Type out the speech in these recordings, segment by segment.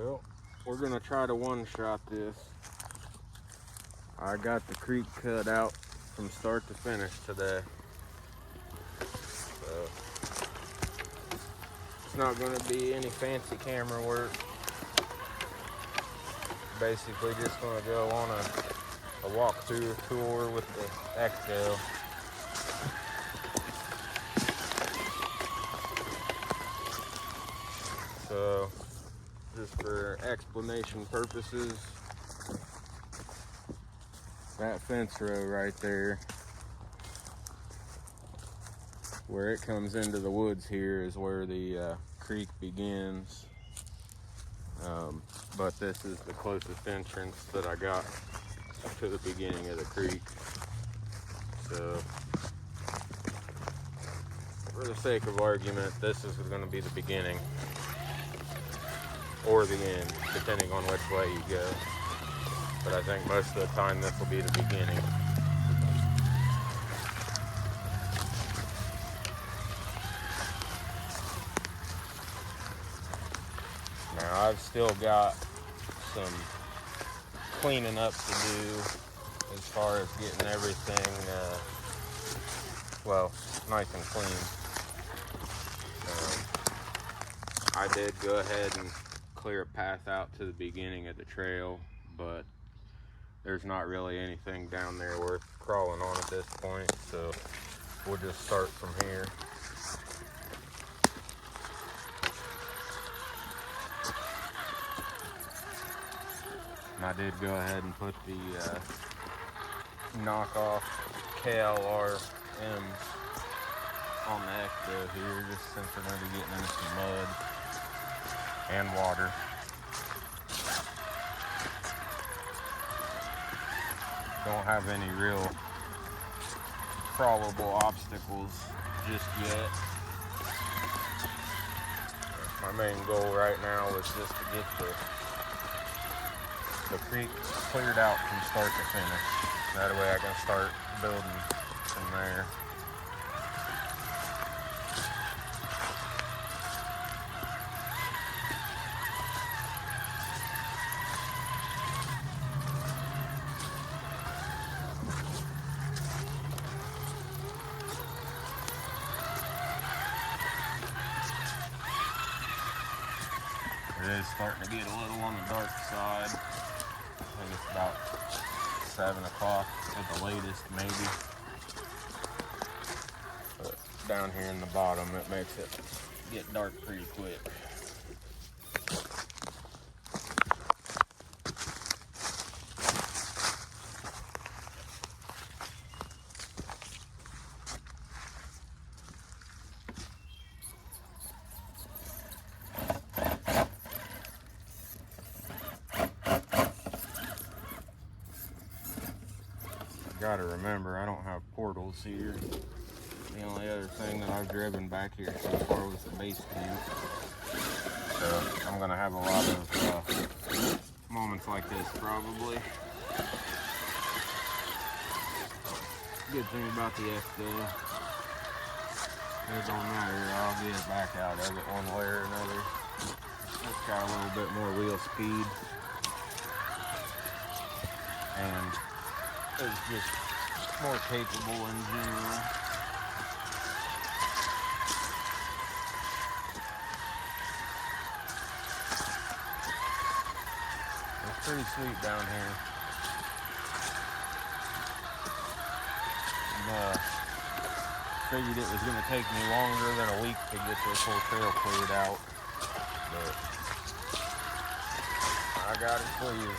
Well, we're gonna try to one-shot this. I got the creek cut out from start to finish today. So it's not gonna be any fancy camera work. Basically just gonna go on a walkthrough tour with the Ecto. So just for explanation purposes, that fence row right there, where it comes into the woods here, is where the creek begins. But this is the closest entrance that I got to the beginning of the creek. So for the sake of argument, this is going to be the beginning or the end, depending on which way you go. But I think most of the time this will be the beginning. Now I've still got some cleaning up to do as far as getting everything nice and clean. I did go ahead and clear a path out to the beginning of the trail, but there's not really anything down there worth crawling on at this point, so we'll just start from here. And I did go ahead and put the knockoff KLR M's on the Ecto here, just since we're going to be getting into some mud and water. Don't have any real crawlable obstacles just yet. My main goal right now is just to get the creek cleared out from start to finish. That way I can start building from there. It is starting to get a little on the dark side. I think it's about 7 o'clock at the latest, maybe. But down here in the bottom, it makes it get dark pretty quick. Gotta remember, I don't have portals here. The only other thing that I've driven back here so far was the base camp. So I'm gonna have a lot of moments like this probably. Good thing about the Ecto, it don't matter, I'll get it back out of it one way or another. It's got a little bit more wheel speed, and it's just more capable in general. It's pretty sweet down here. Figured it was going to take me longer than a week to get this whole trail cleared out, but I got it cleared.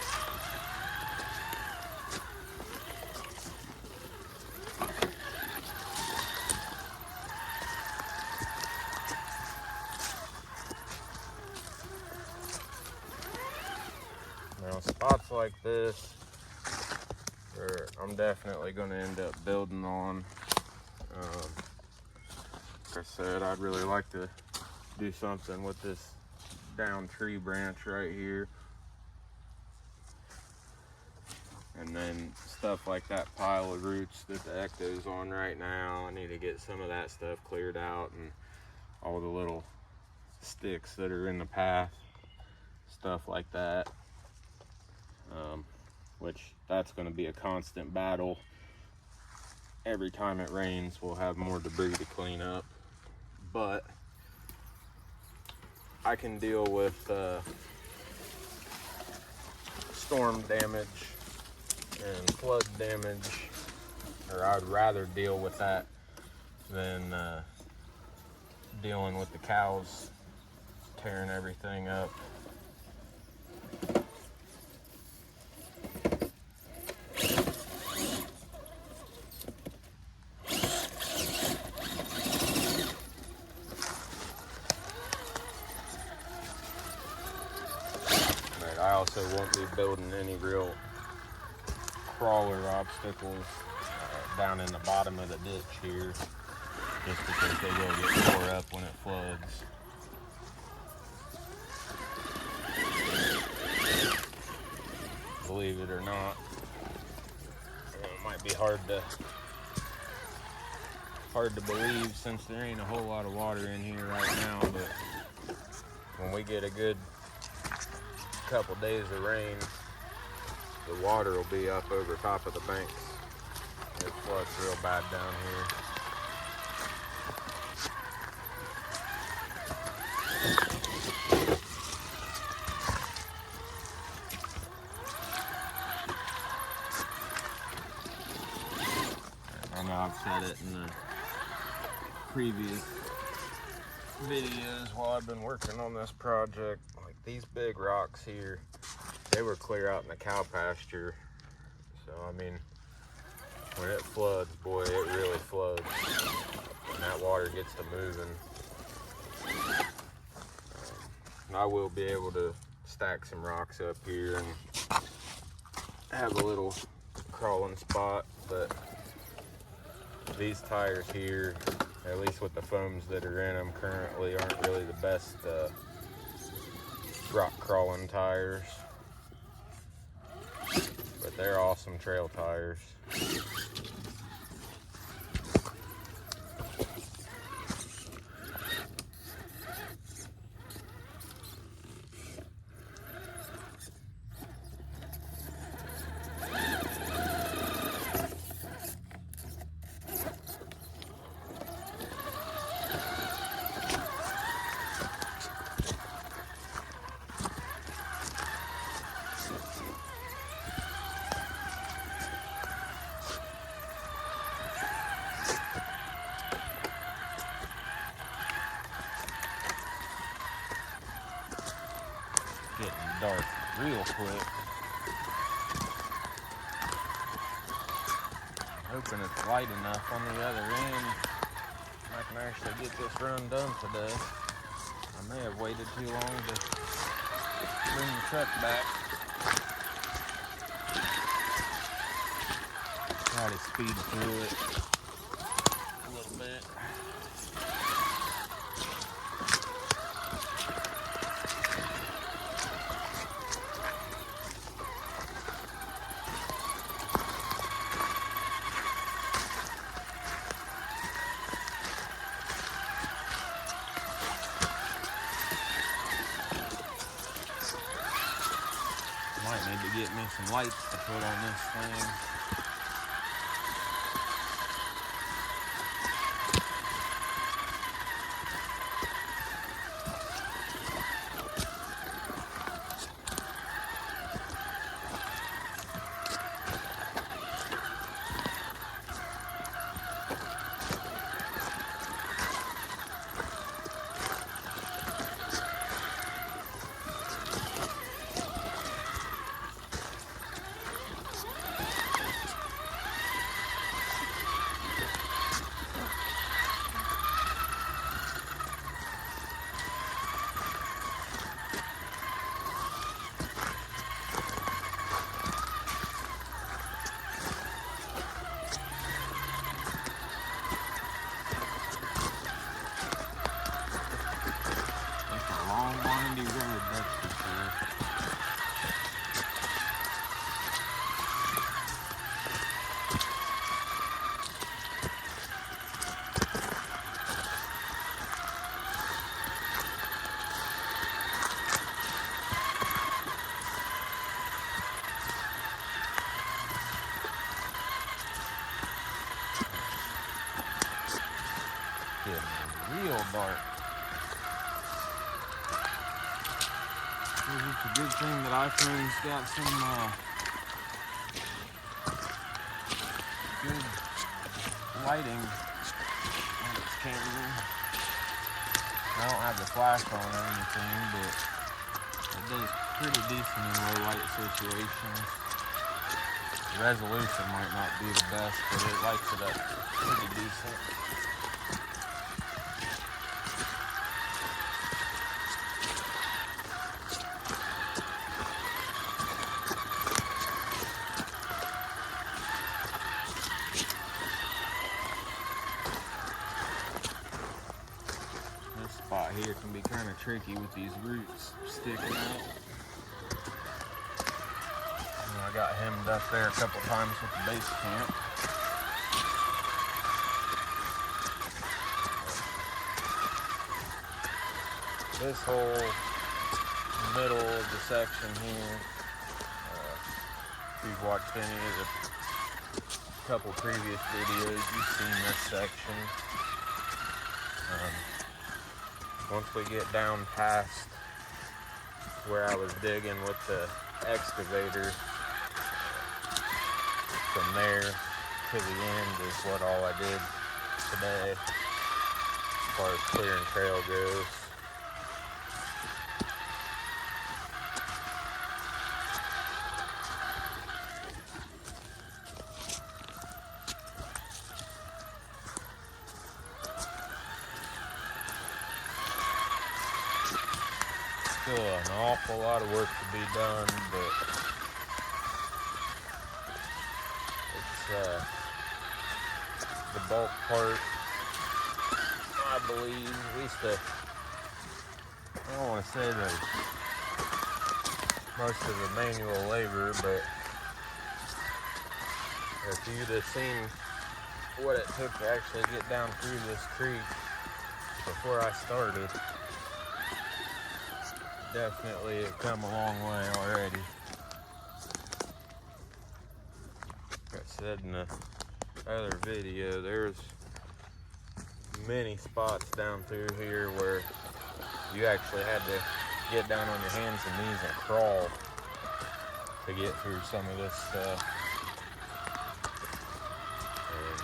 Now, spots like this, I'm definitely going to end up building on. Like I said, I'd really like to do something with this down tree branch right here. And then stuff like that pile of roots that the Ecto's on right now, I need to get some of that stuff cleared out, and all the little sticks that are in the path. stuff like that. Which that's going to be a constant battle. Every time it rains, we'll have more debris to clean up. But I can deal with storm damage and flood damage, or I'd rather deal with that than dealing with the cows tearing everything up. But I also won't be building any real crawler obstacles down in the bottom of the ditch here, just because they will get tore up when it floods. Believe it or not, it might be hard to believe since there ain't a whole lot of water in here right now, but when we get a good couple days of rain, the water will be up over top of the banks. It floods real bad down here. I know I've said it in the previous videos while I've been working on this project. Like these big rocks here, they were clear out in the cow pasture. So I mean, when it floods, boy, it really floods. And that water gets to moving. I will be able to stack some rocks up here and have a little crawling spot, but these tires here, at least with the foams that are in them currently, aren't really the best rock crawling tires, but they're awesome trail tires. Getting dark real quick. I'm hoping it's light enough on the other end I can actually get this run done today. I may have waited too long to bring the truck back. Try to speed through it a little bit. Might need to get me some lights to put on this thing. real dark. It's a good thing that iPhone's got some good lighting on its camera. I don't have the flash on or anything, but it does pretty decent in low light situations. The resolution might not be the best, but it lights it up pretty decent. This spot here can be kind of tricky with these roots sticking out. I got hemmed up there a couple times with the base camp. This whole middle of the section here, if you've watched any of the couple previous videos, you've seen this section. Once we get down past where I was digging with the excavator, from there to the end is what all I did today as far as clearing trail goes. Still an awful lot of work to be done, but the bulk part, I believe, at least I don't want to say the most of the manual labor, but if you'd have seen what it took to actually get down through this creek before I started, definitely have come a long way already. Like I said in the other video, there's many spots down through here where you actually had to get down on your hands and knees and crawl to get through some of this stuff. And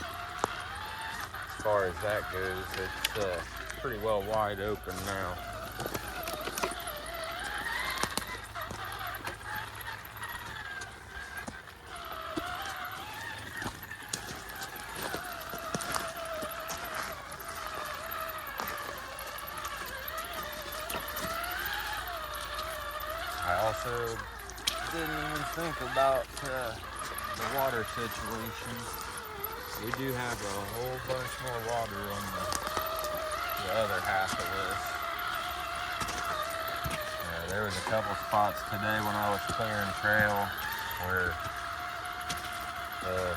as far as that goes, it's pretty well wide open now. I also didn't even think about the water situation. We do have a whole bunch more water on the other half of this. There was a couple spots today when I was clearing trail where the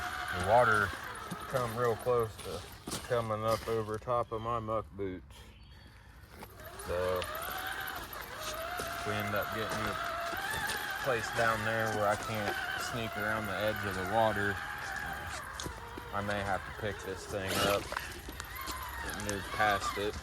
water come real close to coming up over top of my muck boots. So we end up getting a place down there where I can't sneak around the edge of the water. I may have to pick this thing up and move past it.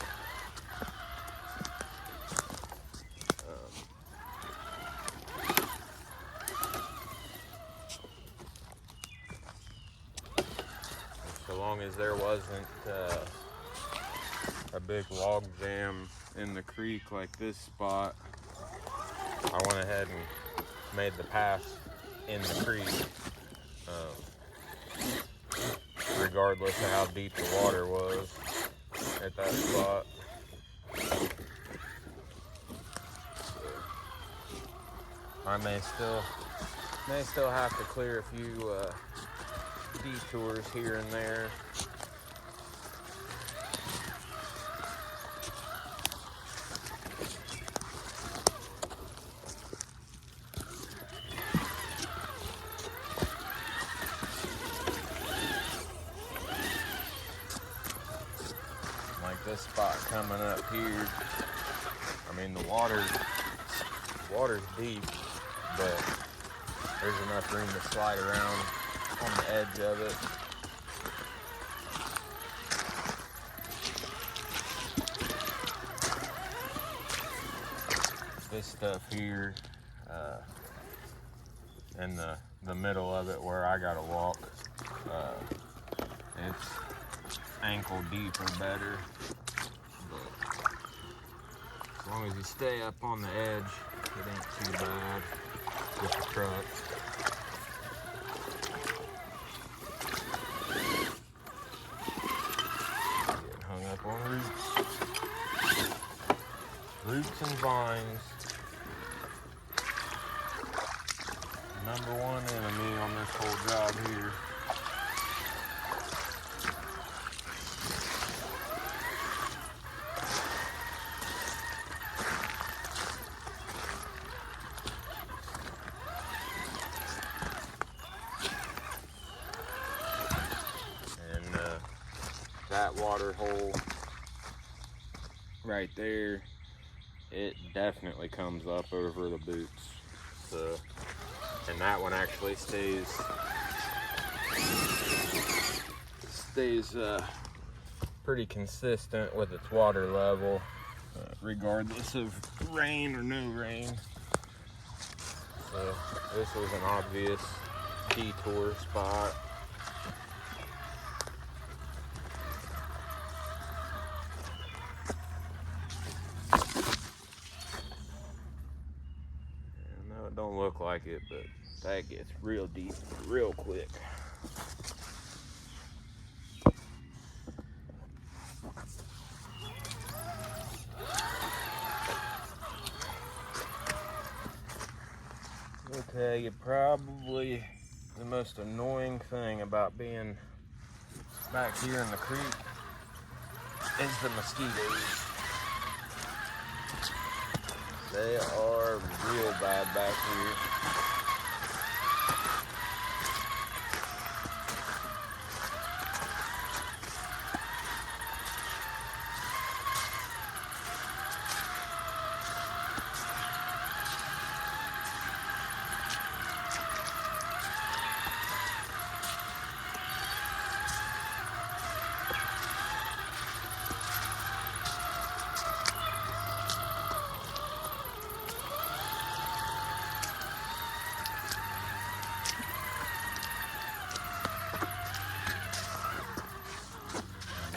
So long as there wasn't a big log jam in the creek like this spot, I went ahead and made the path in the creek, regardless of how deep the water was at that spot. So I may still have to clear a few detours here and there. This spot coming up here, I mean the water's deep, but there's enough room to slide around on the edge of it. this stuff here, in the middle of it where I gotta walk, it's ankle deep or better. But as long as you stay up on the edge, it ain't too bad with the truck. Getting hung up on roots and vines. Number one enemy on this whole job here. And that water hole right there, it definitely comes up over the boots. So, and that one actually stays pretty consistent with its water level, regardless of rain or no rain. So this was an obvious detour spot. No, it don't look like it, but that gets real deep real quick. Okay, probably the most annoying thing about being back here in the creek is the mosquitoes. They are real bad back here.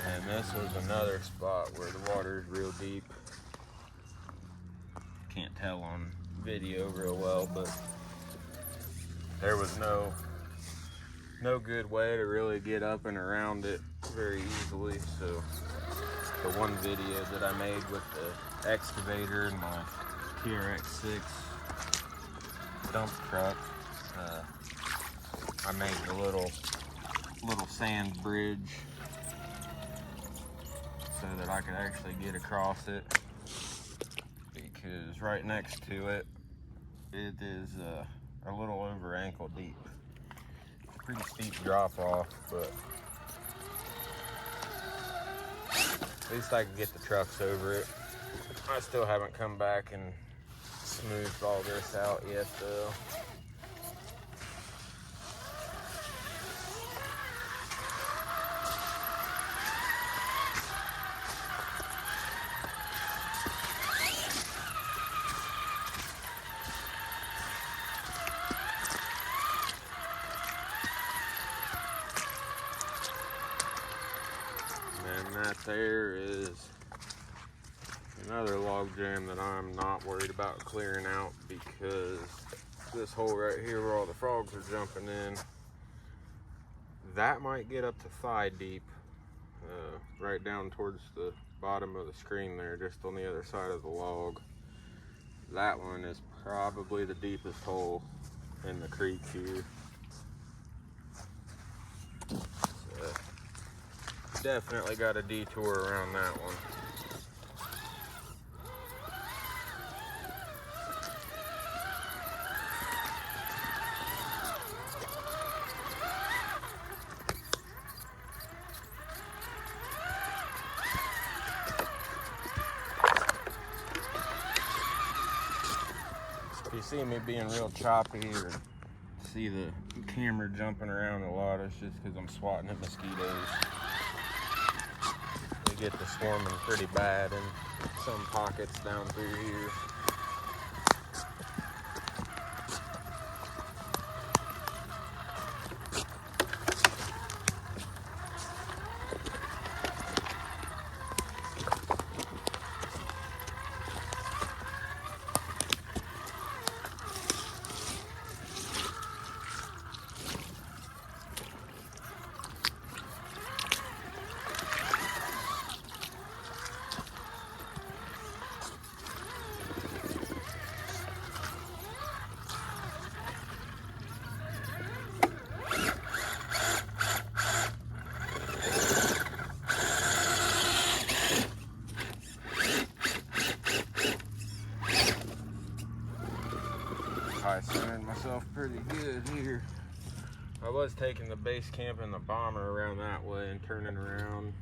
And this was another spot where the water is real deep. Can't tell on video real well, but there was no good way to really get up and around it very easily. So the one video that I made with the excavator and my TRX6 dump truck, I made a little sand bridge so that I could actually get across it, because right next to it, it is a little over ankle deep. It's a pretty steep drop off, but at least I can get the trucks over it. I still haven't come back and smoothed all this out yet though. And that there is another log jam that I'm not worried about clearing out, because this hole right here where all the frogs are jumping in, that might get up to thigh deep, right down towards the bottom of the screen there, just on the other side of the log. That one is probably the deepest hole in the creek here. So, definitely got a detour around that one. If you see me being real choppy or see the camera jumping around a lot, it's just because I'm swatting at mosquitoes. They get to swarming pretty bad in some pockets down through here. was taking the base camp and the bomber around that way and turning around.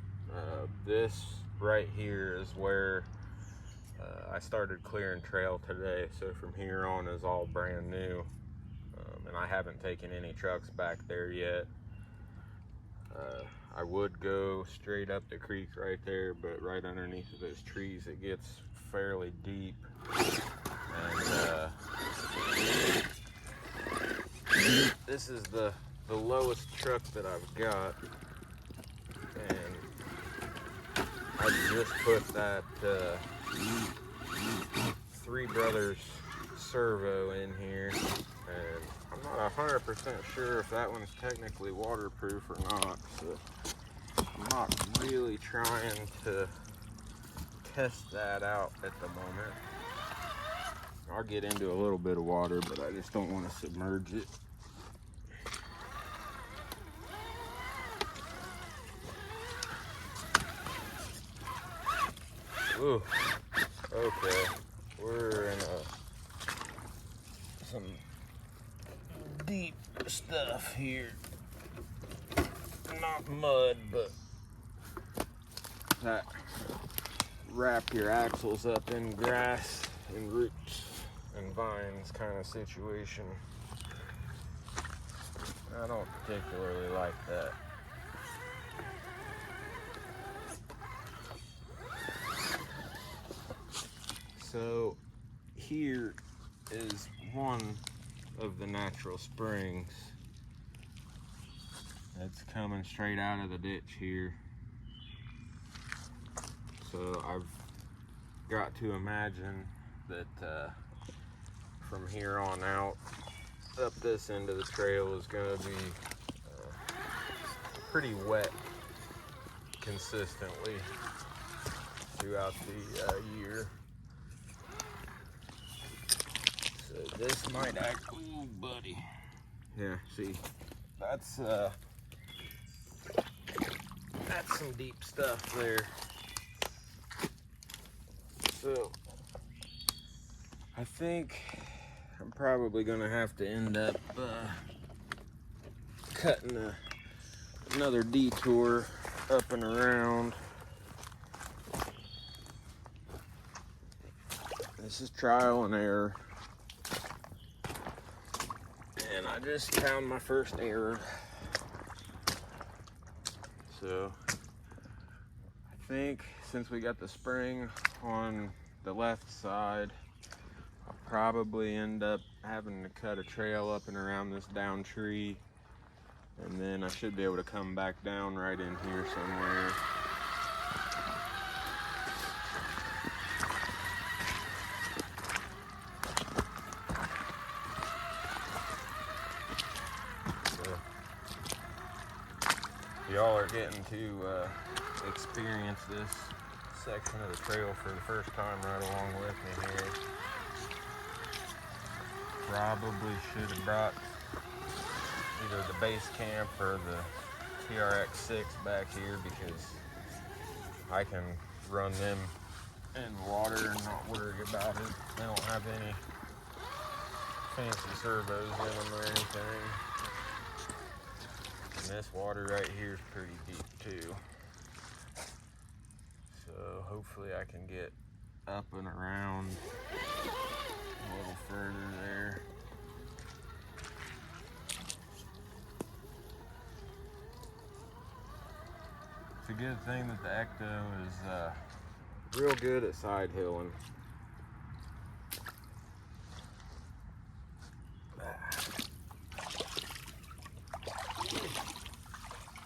This right here is where I started clearing trail today, so from here on is all brand new, and I haven't taken any trucks back there yet. I would go straight up the creek right there, but right underneath of those trees it gets fairly deep, and this is the lowest truck that I've got, and I just put that Three Brothers servo in here, and I'm not 100% sure if that one's technically waterproof or not, so I'm not really trying to test that out at the moment. I'll get into a little bit of water, but I just don't want to submerge it. Ooh, okay, we're in some deep stuff here. Not mud, but that wrap your axles up in grass and roots and vines kind of situation. I don't particularly like that. So here is one of the natural springs. It's coming straight out of the ditch here. So I've got to imagine that from here on out, up this end of the trail is going to be pretty wet consistently throughout the year. So this might act, ooh buddy. Yeah, see, that's some deep stuff there. So I think I'm probably gonna have to end up cutting another detour up and around. This is trial and error. And I just found my first error. So I think since we got the spring on the left side, I'll probably end up having to cut a trail up and around this down tree, and then I should be able to come back down right in here somewhere. Y'all are getting to experience this section of the trail for the first time right along with me here. Probably should have brought either the base camp or the TRX-6 back here, because I can run them in water and not worry about it. They don't have any fancy servos in them or anything. And this water right here is pretty deep too. So hopefully I can get up and around a little further there. It's a good thing that the Ecto is real good at side hilling.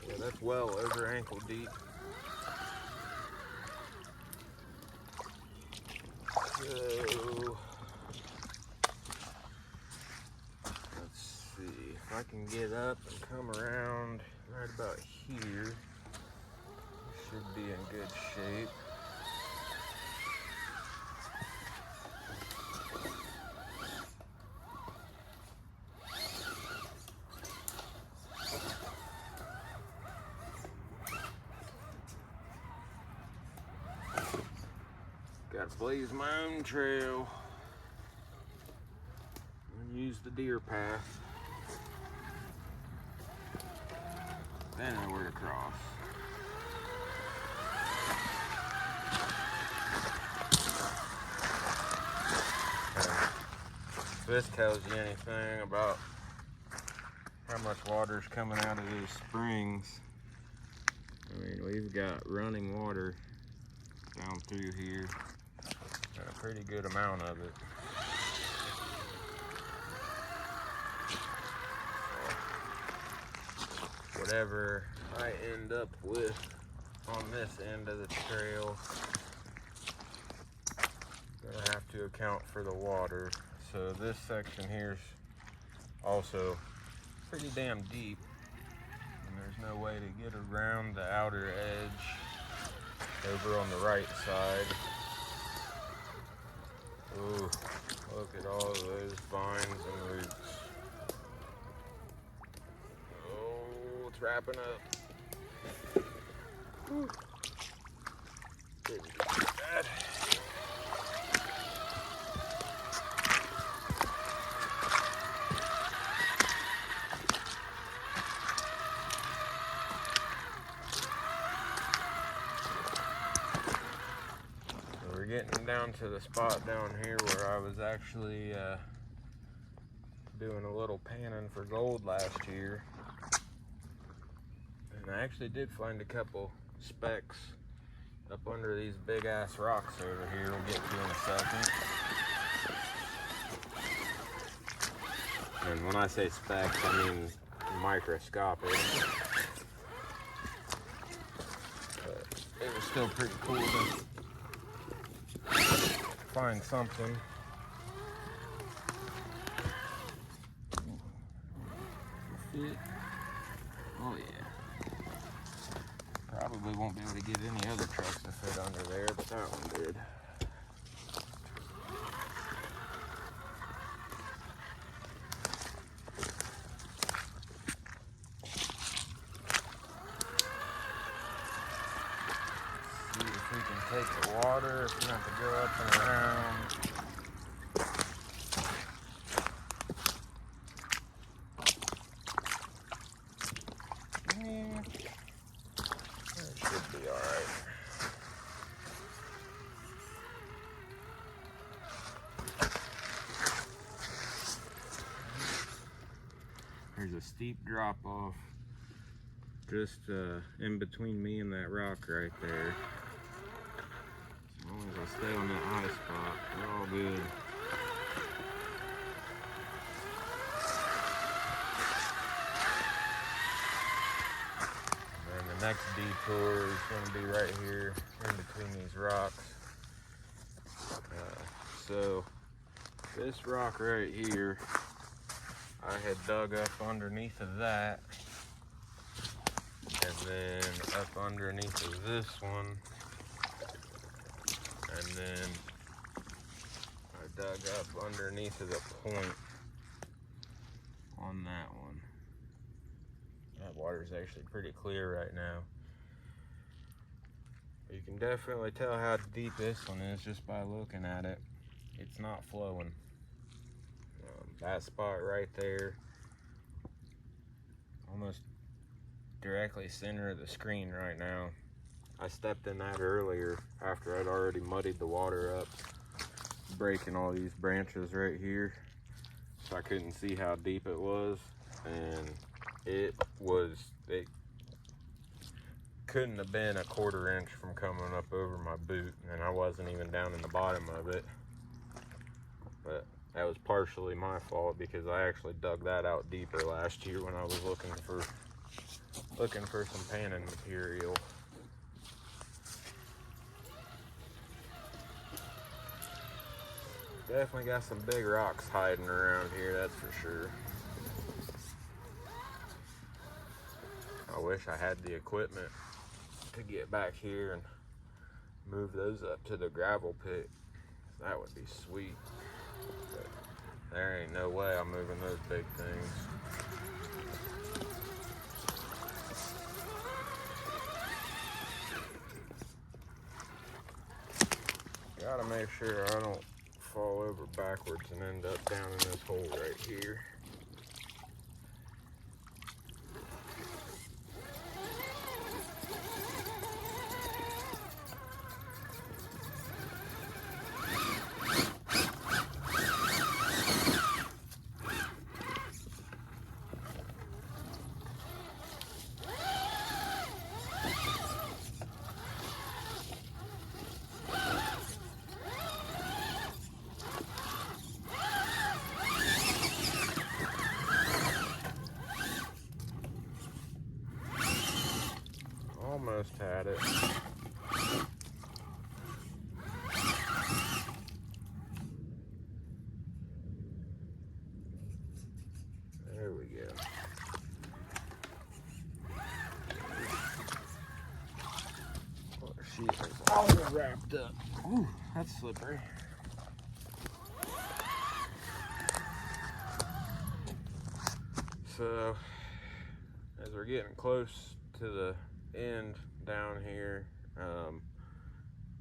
Yeah, that's well over ankle deep. So let's see if I can get up and come around right about here. Should be in good shape. Got to blaze my own trail and use the deer path. then I were to cross. If this tells you anything about how much water is coming out of these springs, I mean, we've got running water down through here, and a pretty good amount of it. So, whatever I end up with on this end of the trail, I'm gonna have to account for the water. So this section here's also pretty damn deep, and there's no way to get around the outer edge over on the right side. Ooh, look at all of those vines and roots. Oh, it's wrapping up. Whew. Didn't do bad. We're getting down to the spot down here where I was actually doing a little panning for gold last year. And I actually did find a couple specks up under these big ass rocks over here we'll get to in a second. And when I say specks, I mean microscopic. But it was still pretty cool to find something. Fit. Oh yeah. Probably won't be able to get any other trucks to fit under there, but that one did. See if we can take the water, if we have to go up and around. There's a steep drop off just in between me and that rock right there. As long as I stay on that high spot, we're all good. And the next detour is going to be right here in between these rocks. So this rock right here, I had dug up underneath of that, and then up underneath of this one, and then I dug up underneath of the point on that one. That water's actually pretty clear right now. You can definitely tell how deep this one is just by looking at it. It's not flowing. That spot right there, almost directly center of the screen right now. I stepped in that earlier after I'd already muddied the water up, breaking all these branches right here, so I couldn't see how deep it was. And it couldn't have been a 1/4 inch from coming up over my boot, and I wasn't even down in the bottom of it. But that was partially my fault because I actually dug that out deeper last year when I was looking for some panning material. Definitely got some big rocks hiding around here, that's for sure. I wish I had the equipment to get back here and move those up to the gravel pit. That would be sweet. But there ain't no way I'm moving those big things. Gotta make sure I don't fall over backwards and end up down in this hole right here. almost had it. There we go. She is all wrapped up. Ooh, that's slippery. So, as we're getting close to the end down here,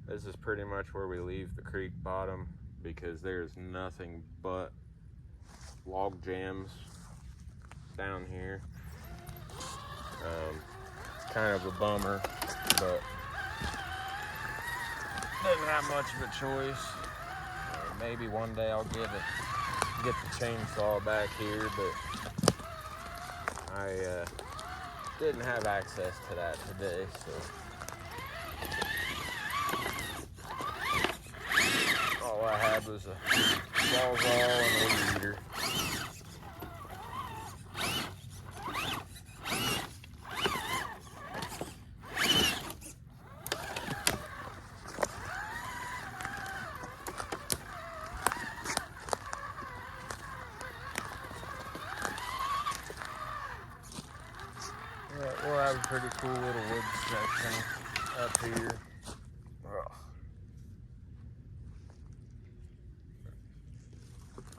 this is pretty much where we leave the creek bottom, because there's nothing but log jams down here. Kind of a bummer, but didn't have much of a choice. Maybe one day I'll get the chainsaw back here, but I didn't have access to that today, so all I had was a sawzall and a weed eater. We'll have a pretty cool little wood section up here. Oh.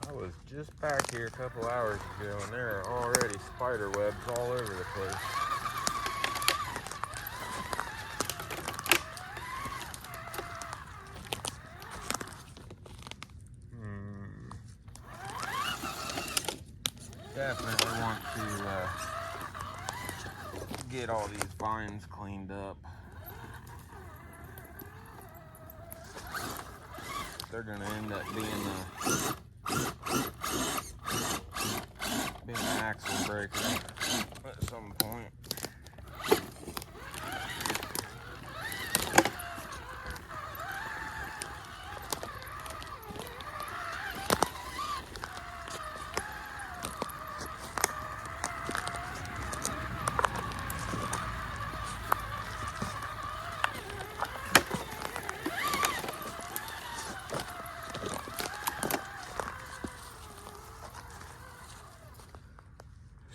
I was just back here a couple hours ago and there are already spider webs all over the place. Definitely want to get all these vines cleaned up. They're gonna end up being an axle breaker at some point.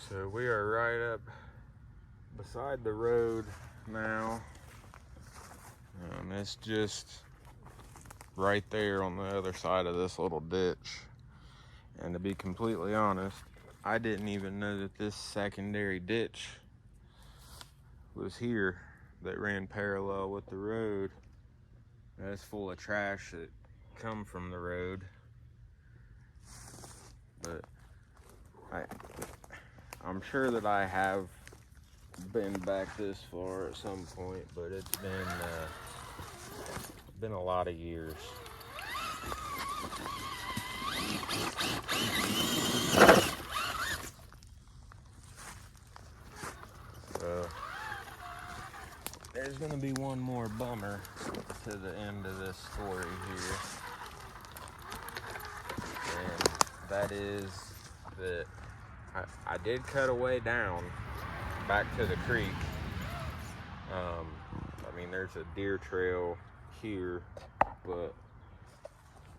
So we are right up beside the road now. It's just right there on the other side of this little ditch. And to be completely honest, I didn't even know that this secondary ditch was here that ran parallel with the road. That's full of trash that come from the road. But I'm sure that I have been back this far at some point, but it's been a lot of years. So there's gonna be one more bummer to the end of this story here, and that is that I did cut a way down back to the creek. I mean, there's a deer trail here,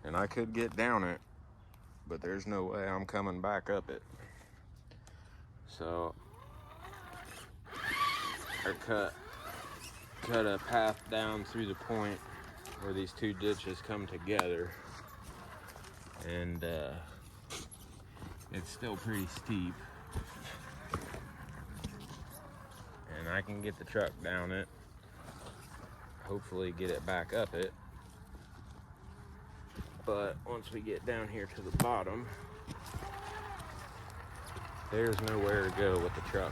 and I could get down it, but there's no way I'm coming back up it. So I cut a path down through the point where these two ditches come together, and it's still pretty steep, and I can get the truck down it, hopefully get it back up it. But once we get down here to the bottom, there's nowhere to go with the truck.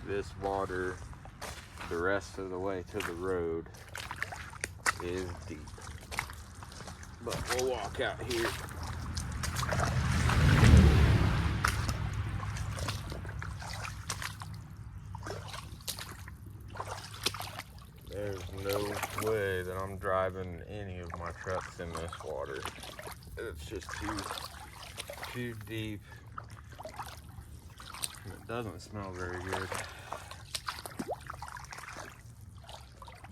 This water, the rest of the way to the road, is deep. But we'll walk out here. There's no way that I'm driving any of my trucks in this water. It's just too deep. doesn't smell very good.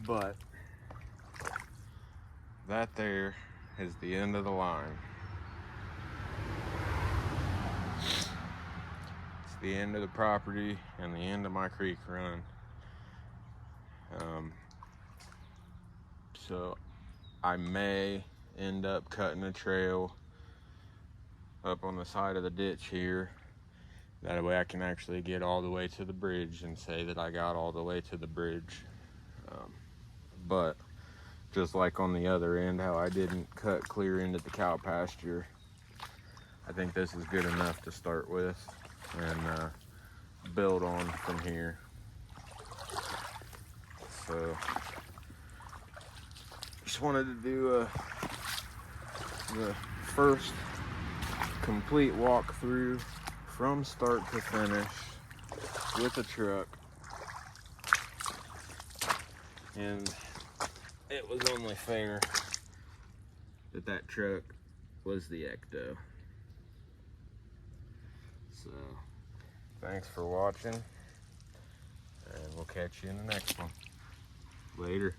But that there is the end of the line. It's the end of the property and the end of my creek run. So I may end up cutting a trail up on the side of the ditch here. That way I can actually get all the way to the bridge and say that I got all the way to the bridge. But just like on the other end, how I didn't cut clear into the cow pasture, I think this is good enough to start with and build on from here. So just wanted to do the first complete walkthrough from start to finish with a truck, and it was only fair that that truck was the Ecto. So thanks for watching, and we'll catch you in the next one. Later.